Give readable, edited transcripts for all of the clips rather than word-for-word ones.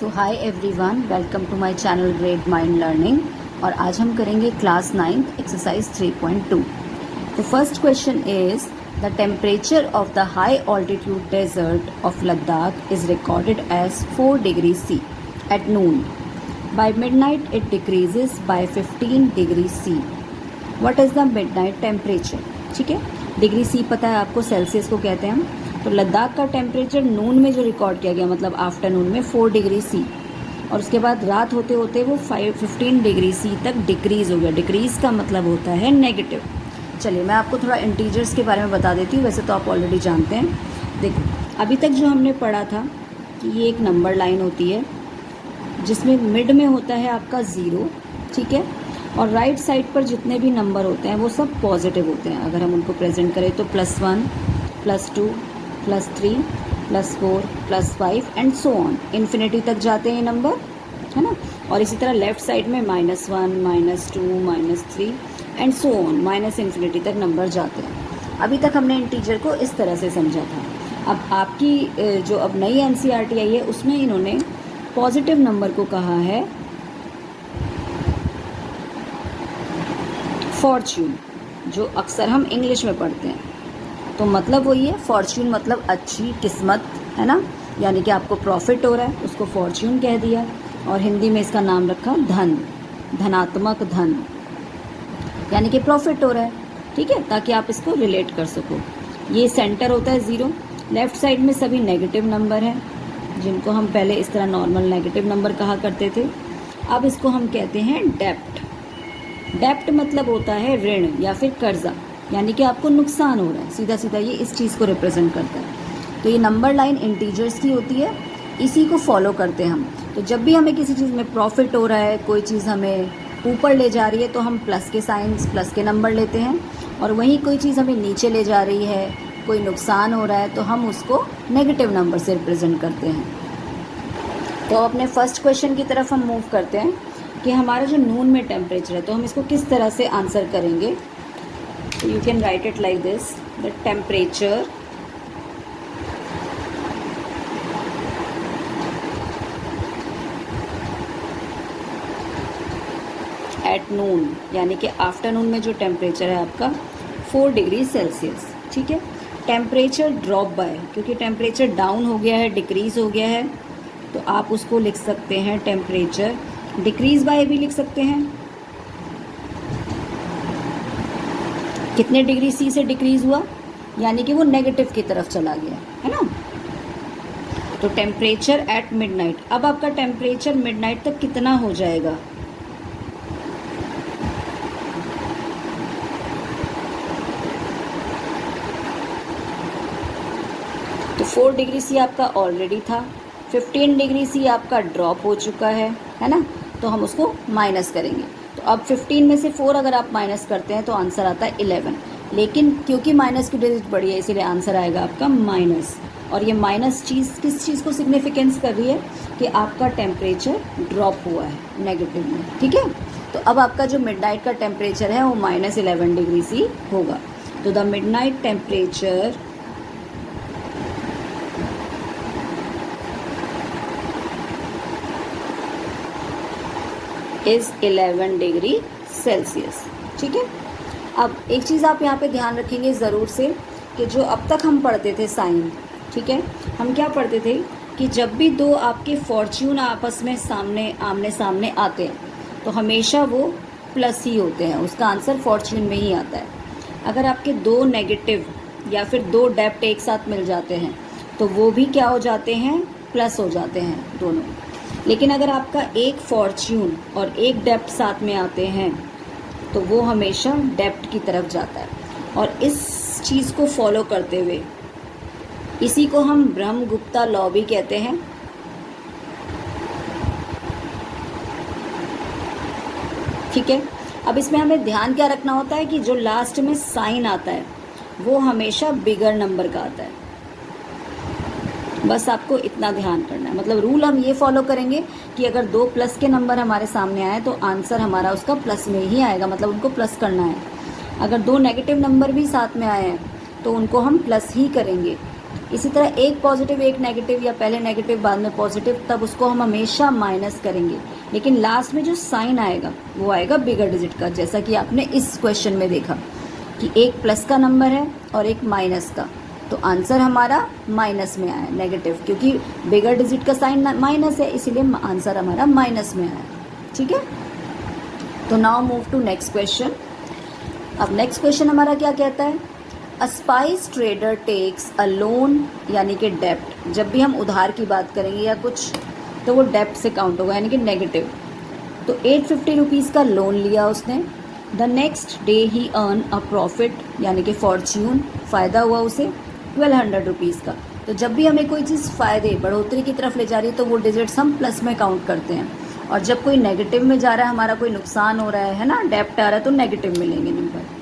So hi everyone, welcome to my channel great mind learning. और आज हम करेंगे class 9 exercise 3.2। The first question is the temperature of the high altitude desert of Ladakh is recorded as 4 degree C at noon. By midnight it decreases by 15 degree C। What is the midnight temperature? ठीक है, degree C पता है आपको, Celsius को कहते हैं हम। तो लद्दाख का टेम्परेचर नून में जो रिकॉर्ड किया गया, मतलब आफ्टरनून में 4 डिग्री C, और उसके बाद रात होते होते वो 15 डिग्री C तक डिक्रीज़ हो गया। डिक्रीज़ का मतलब होता है नेगेटिव। चलिए मैं आपको थोड़ा इंटीजर्स के बारे में बता देती हूँ, वैसे तो आप ऑलरेडी जानते हैं। देखो, अभी तक जो हमने पढ़ा था कि ये एक नंबर लाइन होती है जिसमें मिड में होता है आपका 0, ठीक है, और राइट साइड पर जितने भी नंबर होते हैं वो सब पॉजिटिव होते हैं। अगर हम उनको प्रेजेंट करें तो +1, +2, +3, +4, +5 एंड सो ऑन, इन्फिनिटी तक जाते हैं ये नंबर, है ना। और इसी तरह लेफ्ट साइड में -1, -2, -3 and so on, minus infinity तक नंबर जाते हैं। अभी तक हमने इंटीजर को इस तरह से समझा था। अब आपकी जो अब नई NCERT आई है उसमें इन्होंने पॉजिटिव नंबर को कहा है फॉर्च्यून, जो अक्सर हम इंग्लिश में पढ़ते हैं। तो मतलब वही है, फॉर्च्यून मतलब अच्छी किस्मत, है ना, यानी कि आपको प्रॉफिट हो रहा है, उसको फॉर्च्यून कह दिया। और हिंदी में इसका नाम रखा धन, धनात्मक धन, यानी कि प्रॉफिट हो रहा है, ठीक है, ताकि आप इसको रिलेट कर सको। ये सेंटर होता है 0, लेफ्ट साइड में सभी नेगेटिव नंबर हैं जिनको हम पहले इस तरह नॉर्मल नेगेटिव नंबर कहा करते थे। अब इसको हम कहते हैं डेप्ट। डेप्ट मतलब होता है ऋण या फिर कर्जा, यानी कि आपको नुकसान हो रहा है, सीधा सीधा ये इस चीज़ को रिप्रेजेंट करता है। तो ये नंबर लाइन इंटीजर्स की होती है, इसी को फॉलो करते हैं हम। तो जब भी हमें किसी चीज़ में प्रॉफिट हो रहा है, कोई चीज़ हमें ऊपर ले जा रही है, तो हम प्लस के साइंस, प्लस के नंबर लेते हैं। और वहीं कोई चीज़ हमें नीचे ले जा रही है, कोई नुकसान हो रहा है, तो हम उसको नेगेटिव नंबर से रिप्रेजेंट करते हैं। तो अपने फर्स्ट क्वेश्चन की तरफ हम मूव करते हैं कि हमारा जो नून में टेम्परेचर है, तो हम इसको किस तरह से आंसर करेंगे। You can write it like this: the temperature at noon, यानी कि आफ्टरनून में जो टेम्परेचर है आपका 4 डिग्री सेल्सियस, ठीक है। टेम्परेचर ड्रॉप बाय, क्योंकि टेम्परेचर डाउन हो गया है, डिक्रीज़ हो गया है, तो आप उसको लिख सकते हैं टेम्परेचर डिक्रीज़ बाय भी लिख सकते हैं। कितने डिग्री C से डिक्रीज़ हुआ, यानी कि वो नेगेटिव की तरफ चला गया, है ना। तो टेम्परेचर एट मिडनाइट, अब आपका टेम्परेचर मिडनाइट तक कितना हो जाएगा? तो 4 डिग्री C आपका ऑलरेडी था, 15 डिग्री C आपका ड्रॉप हो चुका है ना। तो हम उसको माइनस करेंगे। तो अब 15 में से 4 अगर आप माइनस करते हैं तो आंसर आता है 11। लेकिन क्योंकि माइनस की डिजिट बड़ी है, इसीलिए आंसर आएगा आपका माइनस। और ये माइनस चीज़ किस चीज़ को सिग्निफिकेंस कर रही है कि आपका टेम्परेचर ड्रॉप हुआ है नेगेटिव में, ठीक है। तो अब आपका जो मिडनाइट का टेम्परेचर है वो -11 डिग्री C होगा। तो the midnight temperature is 11 degree Celsius, ठीक है। अब एक चीज़ आप यहाँ पे ध्यान रखेंगे ज़रूर से कि जो अब तक हम पढ़ते थे साइन, ठीक है, हम क्या पढ़ते थे कि जब भी दो आपके फॉर्च्यून आपस में आमने सामने आते हैं तो हमेशा वो प्लस ही होते हैं, उसका आंसर फॉर्च्यून में ही आता है। अगर आपके 2 नेगेटिव या फिर 2 डेप्ट एक साथ मिल जाते हैं तो वो भी क्या हो जाते हैं, प्लस हो जाते हैं दोनों। लेकिन अगर आपका एक फॉर्च्यून और एक डेप्ट साथ में आते हैं तो वो हमेशा डेप्ट की तरफ जाता है। और इस चीज़ को फॉलो करते हुए, इसी को हम ब्रह्मगुप्ता लॉ भी कहते हैं, ठीक है। अब इसमें हमें ध्यान क्या रखना होता है कि जो लास्ट में साइन आता है वो हमेशा बिगर नंबर का आता है। बस आपको इतना ध्यान करना है, मतलब रूल हम ये फॉलो करेंगे कि अगर 2 प्लस के नंबर हमारे सामने आए तो आंसर हमारा उसका प्लस में ही आएगा, मतलब उनको प्लस करना है। अगर 2 नेगेटिव नंबर भी साथ में आए हैं तो उनको हम प्लस ही करेंगे। इसी तरह एक पॉजिटिव एक नेगेटिव, या पहले नेगेटिव बाद में पॉजिटिव, तब उसको हम हमेशा माइनस करेंगे, लेकिन लास्ट में जो साइन आएगा वो आएगा बिगर डिजिट का, जैसा कि आपने इस क्वेश्चन में देखा कि एक प्लस का नंबर है और एक माइनस का, तो आंसर हमारा माइनस में आया, नेगेटिव, क्योंकि बिगर डिजिट का साइन माइनस है, इसीलिए आंसर हमारा माइनस में आया। ठीक है, तो now move to next question. अब नेक्स्ट क्वेश्चन हमारा क्या कहता है, a spice trader takes a loan, यानी कि डेप्ट, जब भी हम उधार की बात करेंगे या कुछ तो वो डेप्ट से काउंट होगा, यानी कि नेगेटिव। तो 850 रुपीज़ का लोन लिया उसने। The next day he earn a profit, यानी कि फॉर्च्यून, फ़ायदा हुआ उसे 1200 रुपीज़ का। तो जब भी हमें कोई चीज़ फ़ायदे बढ़ोतरी की तरफ ले जा रही है तो वो डिजिट्स हम प्लस में काउंट करते हैं, और जब कोई नेगेटिव में जा रहा है, हमारा कोई नुकसान हो रहा है ना, डेप्ट आ रहा है, तो नेगेटिव मिलेंगे number.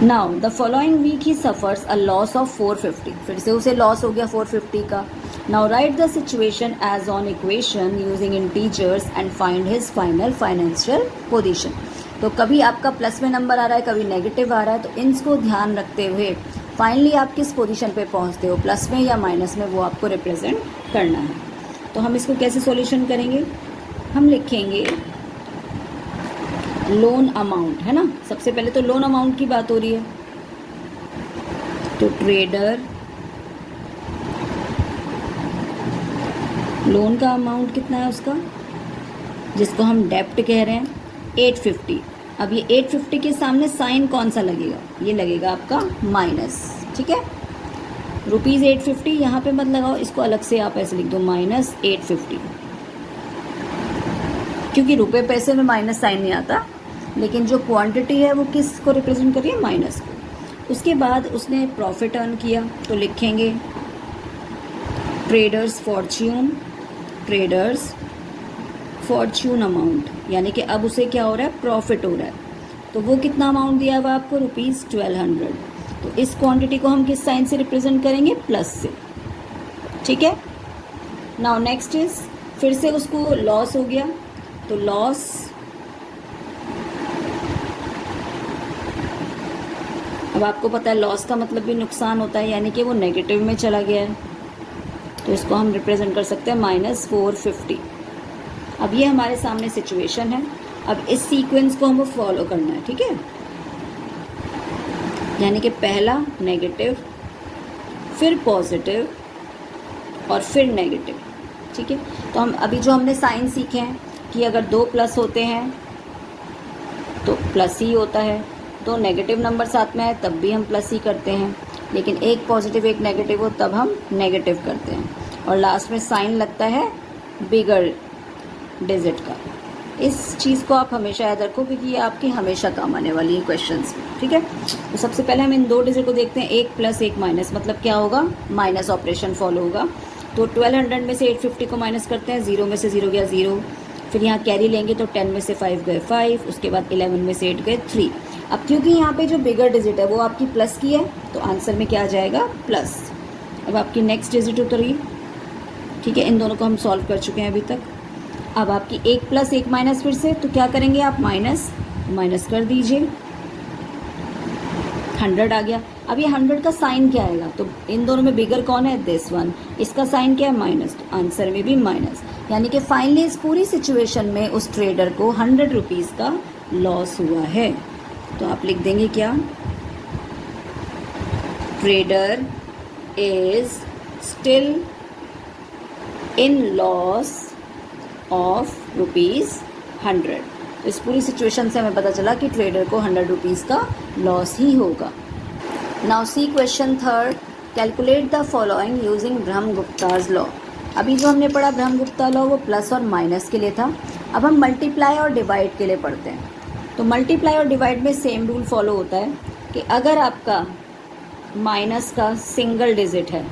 Now the following week he suffers a loss of 450, फिर से उसे लॉस हो गया 450 का। Now write the situation as an equation using integers and find his final financial position. तो कभी आपका प्लस में नंबर आ रहा है, कभी नेगेटिव आ रहा है, तो इनको ध्यान रखते हुए फाइनली आप किस पोजीशन पे पहुंचते हो, प्लस में या माइनस में, वो आपको रिप्रेजेंट करना है। तो हम इसको कैसे सॉल्यूशन करेंगे, हम लिखेंगे लोन अमाउंट, है ना, सबसे पहले तो लोन अमाउंट की बात हो रही है, तो ट्रेडर लोन का अमाउंट कितना है उसका, जिसको हम डेप्ट कह रहे हैं, 850। अब ये 850 के सामने साइन कौन सा लगेगा, ये लगेगा आपका माइनस। ठीक है, रुपीज़ 850 यहाँ पे मत लगाओ, इसको अलग से आप ऐसे लिख दो माइनस 850, क्योंकि रुपए पैसे में माइनस साइन नहीं आता, लेकिन जो क्वांटिटी है वो किस को रिप्रेजेंट कर रही है, माइनस को। उसके बाद उसने प्रॉफिट अर्न किया, तो लिखेंगे traders Fortune, traders Fortune amount, यानी कि अब उसे क्या हो रहा है, प्रॉफिट हो रहा है। तो वो कितना अमाउंट दिया हुआ आपको, रुपीज़ 1200। तो इस क्वांटिटी को हम किस साइन से रिप्रेजेंट करेंगे, प्लस से। ठीक है, नाउ नेक्स्ट इज, फिर से उसको लॉस हो गया, तो लॉस, अब आपको पता है लॉस का मतलब भी नुकसान होता है, यानी कि वो नेगेटिव में चला गया है, तो इसको हम रिप्रेजेंट कर सकते हैं -450। अब ये हमारे सामने सिचुएशन है, अब इस सीक्वेंस को हमें फॉलो करना है। ठीक है, यानी कि पहला नेगेटिव, फिर पॉजिटिव और फिर नेगेटिव। ठीक है, तो हम अभी जो हमने साइन सीखे हैं कि अगर 2 प्लस होते हैं तो प्लस ही होता है, 2 नेगेटिव नंबर साथ में आए तब भी हम प्लस ही करते हैं, लेकिन एक पॉजिटिव एक नेगेटिव हो तब हम नेगेटिव करते हैं, और लास्ट में साइन लगता है बिगर डिजिट का। इस चीज़ को आप हमेशा याद रखो, क्योंकि ये आपकी हमेशा काम आने वाली है क्वेश्चंस में। ठीक है, तो सबसे पहले हम इन 2 डिजिट को देखते हैं, एक प्लस एक माइनस, मतलब क्या होगा, माइनस ऑपरेशन फॉलो होगा। तो 1200 में से 850 को माइनस करते हैं, 0 में से 0 गया 0, फिर यहाँ कैरी लेंगे तो 10 में से 5 गए 5, उसके बाद 11 में से 8 गए 3। अब क्योंकि यहाँ पे जो बिगर डिजिट है वो आपकी प्लस की है, तो आंसर में क्या आ जाएगा, प्लस। अब आपकी नेक्स्ट डिजिट उतरी। ठीक है, इन दोनों को हम सॉल्व कर चुके हैं अभी तक। अब आपकी एक प्लस एक माइनस, फिर से तो क्या करेंगे आप, माइनस माइनस कर दीजिए, 100 आ गया। अब ये 100 का साइन क्या आएगा, तो इन दोनों में बिगर कौन है, दिस वन, इसका साइन क्या है, माइनस, तो आंसर में भी माइनस। यानी कि फाइनली इस पूरी सिचुएशन में उस ट्रेडर को 100 रुपीज़ का लॉस हुआ है। तो आप लिख देंगे क्या, trader is still in loss of ₹100। तो इस पूरी सिचुएशन से हमें पता चला कि ट्रेडर को 100 रुपीज़ का लॉस ही होगा। Now see question third, calculate the following using Brahmagupta's law. अभी जो हमने पढ़ा ब्रह्मगुप्ता लॉ वो प्लस और माइनस के लिए था, अब हम मल्टीप्लाई और डिवाइड के लिए पढ़ते हैं। तो मल्टीप्लाई और डिवाइड में सेम रूल फॉलो होता है कि अगर आपका माइनस का सिंगल डिजिट है,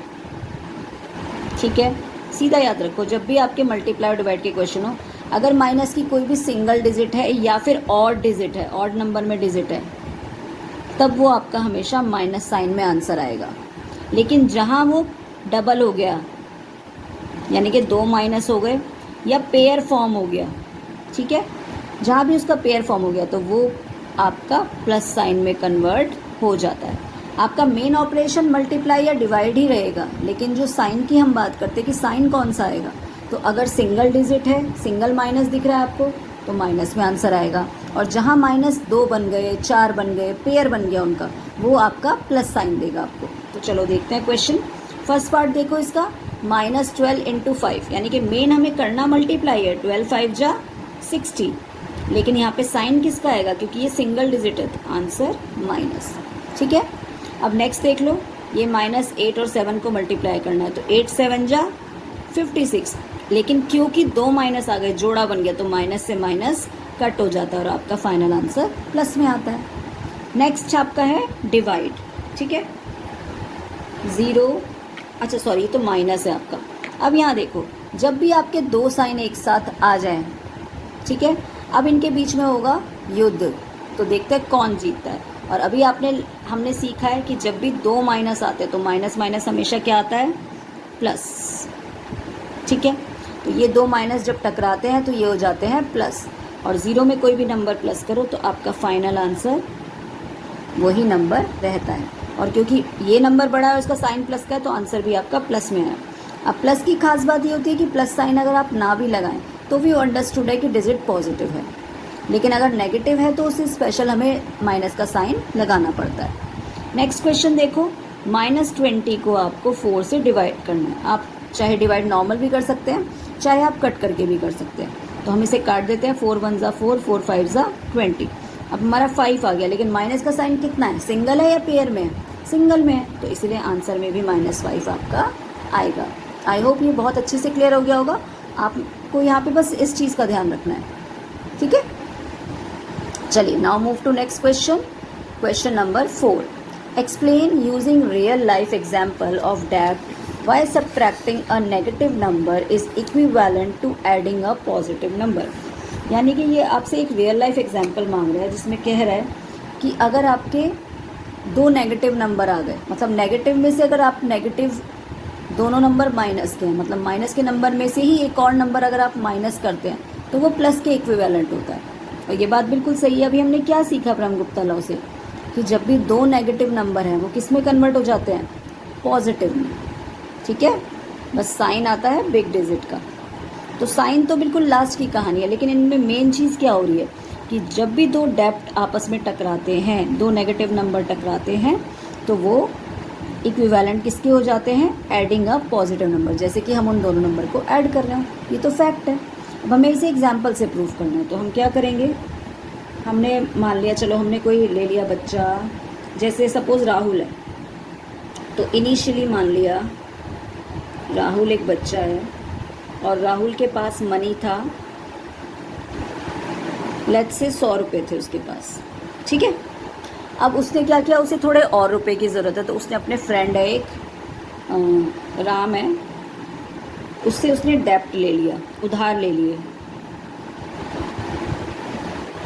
ठीक है, सीधा याद रखो, जब भी आपके मल्टीप्लाई और डिवाइड के क्वेश्चन हो, अगर माइनस की कोई भी सिंगल डिजिट है या फिर ऑड डिजिट है, ऑड नंबर में डिजिट है, तब वो आपका हमेशा माइनस साइन में आंसर आएगा। लेकिन जहाँ वो डबल हो गया, यानी कि 2 माइनस हो गए या पेयर फॉर्म हो गया, ठीक है, जहाँ भी उसका पेयर फॉर्म हो गया तो वो आपका प्लस साइन में कन्वर्ट हो जाता है। आपका मेन ऑपरेशन मल्टीप्लाई या डिवाइड ही रहेगा, लेकिन जो साइन की हम बात करते हैं कि साइन कौन सा आएगा, तो अगर सिंगल डिजिट है, सिंगल माइनस दिख रहा है आपको, तो माइनस में आंसर आएगा। और जहाँ -2 बन गए, 4 बन गए, पेयर बन गया उनका, वो आपका प्लस साइन देगा आपको। तो चलो देखते हैं क्वेश्चन। फर्स्ट पार्ट देखो इसका, -12 × 5, यानी कि मेन हमें करना मल्टीप्लाई है, 12 5 जा 60, लेकिन यहाँ पे साइन किसका आएगा, क्योंकि ये सिंगल डिजिट है, तो आंसर माइनस। ठीक है, अब नेक्स्ट देख लो, ये -8 और 7 को मल्टीप्लाई करना है, तो 8 7 जा 56, लेकिन क्योंकि 2 माइनस आ गए, जोड़ा बन गया, तो माइनस से माइनस कट हो जाता है और आपका फाइनल आंसर प्लस में आता है। नेक्स्ट आपका है डिवाइड। ठीक है, 0, अच्छा सॉरी, ये तो माइनस है आपका। अब यहाँ देखो, जब भी आपके 2 साइन एक साथ आ जाएं, ठीक है, अब इनके बीच में होगा युद्ध, तो देखते हैं कौन जीतता है। और अभी हमने सीखा है कि जब भी 2 माइनस आते हैं तो माइनस माइनस हमेशा क्या आता है, प्लस। ठीक है, तो ये 2 माइनस जब टकराते हैं तो ये हो जाते हैं प्लस, और 0 में कोई भी नंबर प्लस करो तो आपका फाइनल आंसर वही नंबर रहता है। और क्योंकि ये नंबर बड़ा है, उसका साइन प्लस का है, तो आंसर भी आपका प्लस में है। अब प्लस की खास बात ये होती है कि प्लस साइन अगर आप ना भी लगाएं तो भी अंडरस्टूड है कि डिजिट पॉजिटिव है, लेकिन अगर नेगेटिव है तो उसे स्पेशल हमें माइनस का साइन लगाना पड़ता है। नेक्स्ट क्वेश्चन देखो, -20 को आपको 4 से डिवाइड करना है। आप चाहे डिवाइड नॉर्मल भी कर सकते हैं, चाहे आप कट करके भी कर सकते हैं। तो हम इसे काट देते हैं, 4 1 जा 4, 4 5 जा 20। अब हमारा 5 आ गया, लेकिन माइनस का साइन कितना है, सिंगल है या पेयर में है, सिंगल में है, तो इसलिए आंसर में भी -5 आपका आएगा। आई होप ये बहुत अच्छे से क्लियर हो गया होगा। आपको यहाँ पे बस इस चीज़ का ध्यान रखना है। ठीक है, चलिए now move to next question. Question number 4, explain using real life example of that why subtracting a negative number is equivalent to adding a positive number. यानी कि ये आपसे एक रियल लाइफ एग्जाम्पल मांग रहा है, जिसमें कह रहा है कि अगर आपके 2 नेगेटिव नंबर आ गए, मतलब नेगेटिव में से अगर आप नेगेटिव दोनों नंबर माइनस के हैं, मतलब माइनस के नंबर में से ही एक और नंबर अगर आप माइनस करते हैं तो वो प्लस के इक्विवेलेंट होता है। और ये बात बिल्कुल सही है। अभी हमने क्या सीखा ब्रह्मगुप्ता लॉ से, कि जब भी 2 नेगेटिव नंबर हैं वो किस में कन्वर्ट हो जाते हैं, पॉजिटिव में। ठीक है, बस साइन आता है बिग डिजिट का। तो साइन तो बिल्कुल लास्ट की कहानी है, लेकिन इनमें मेन चीज़ क्या हो रही है कि जब भी 2 डेप्ट आपस में टकराते हैं, 2 नेगेटिव नंबर टकराते हैं, तो वो इक्विवेलेंट किसके हो जाते हैं, एडिंग अ पॉजिटिव नंबर। जैसे कि हम उन दोनों नंबर को ऐड कर रहे हैं, ये तो फैक्ट है। अब हमें इसे एग्जाम्पल से प्रूव करना है, तो हम क्या करेंगे, हमने मान लिया, चलो हमने कोई ले लिया बच्चा, जैसे सपोज राहुल है, तो इनिशियली मान लिया राहुल एक बच्चा है और राहुल के पास मनी था, लेट्स से 100 रुपये थे उसके पास। ठीक है, अब उसने क्या किया, उसे थोड़े और रुपए की ज़रूरत है, तो उसने अपने फ्रेंड है एक राम है, उससे उसने डेप्ट ले लिया, उधार ले लिए।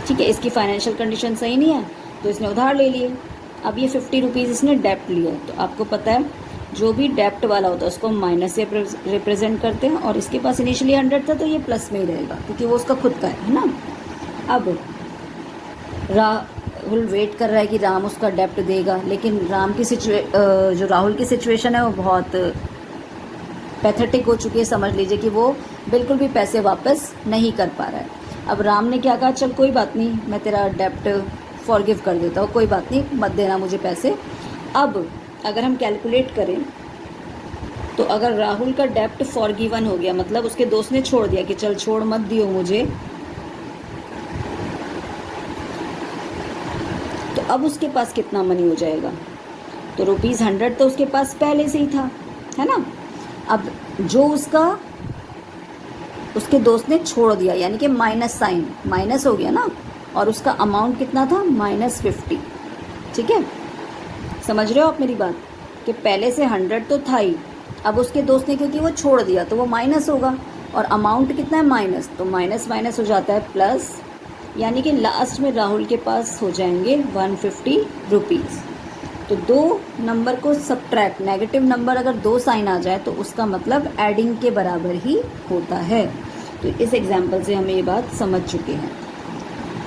ठीक है, इसकी फाइनेंशियल कंडीशन सही नहीं है, तो इसने उधार ले लिए। अब ये 50 रुपीज़ इसने डेप्ट लिया, तो आपको पता है जो भी डेप्ट वाला होता है उसको हम माइनस से रिप्रेजेंट करते हैं, और इसके पास इनिशियली 100 था तो ये प्लस में ही रहेगा, क्योंकि वो उसका खुद का है ना। अब राहुल वेट कर रहा है कि राम उसका डेप्ट देगा, लेकिन जो राहुल की सिचुएशन है वो बहुत पैथेटिक हो चुकी है। समझ लीजिए कि वो बिल्कुल भी पैसे वापस नहीं कर पा रहा है। अब राम ने क्या कहा, चल कोई बात नहीं, मैं तेरा डेप्ट फॉरगिव कर देता हूँ, कोई बात नहीं, मत देना मुझे पैसे। अब अगर हम कैलकुलेट करें तो अगर राहुल का डेप्ट फॉरगिवन हो गया, मतलब उसके दोस्त ने छोड़ दिया कि चल छोड़ मत दियो मुझे, तो अब उसके पास कितना मनी हो जाएगा, तो ₹100 तो उसके पास पहले से ही था, है ना। अब जो उसके दोस्त ने छोड़ दिया, यानी कि माइनस साइन, माइनस हो गया ना, और उसका अमाउंट कितना था, -50। ठीक है, समझ रहे हो आप मेरी बात, कि पहले से 100 तो था ही, अब उसके दोस्त ने क्योंकि वो छोड़ दिया तो वो माइनस होगा, और अमाउंट कितना है, माइनस, तो माइनस माइनस हो जाता है प्लस, यानी कि लास्ट में राहुल के पास हो जाएंगे 150 रुपीज़। तो 2 नंबर को सब्ट्रैक्ट, नेगेटिव नंबर अगर 2 साइन आ जाए तो उसका मतलब एडिंग के बराबर ही होता है। तो इस एग्जाम्पल से हमें ये बात समझ चुके हैं।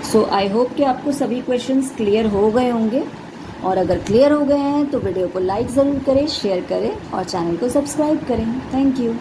सो आई होप कि आपको सभी क्वेश्चंस क्लियर हो गए होंगे। और अगर क्लियर हो गए हैं तो वीडियो को लाइक ज़रूर करें, शेयर करें और चैनल को सब्सक्राइब करें। Thank you.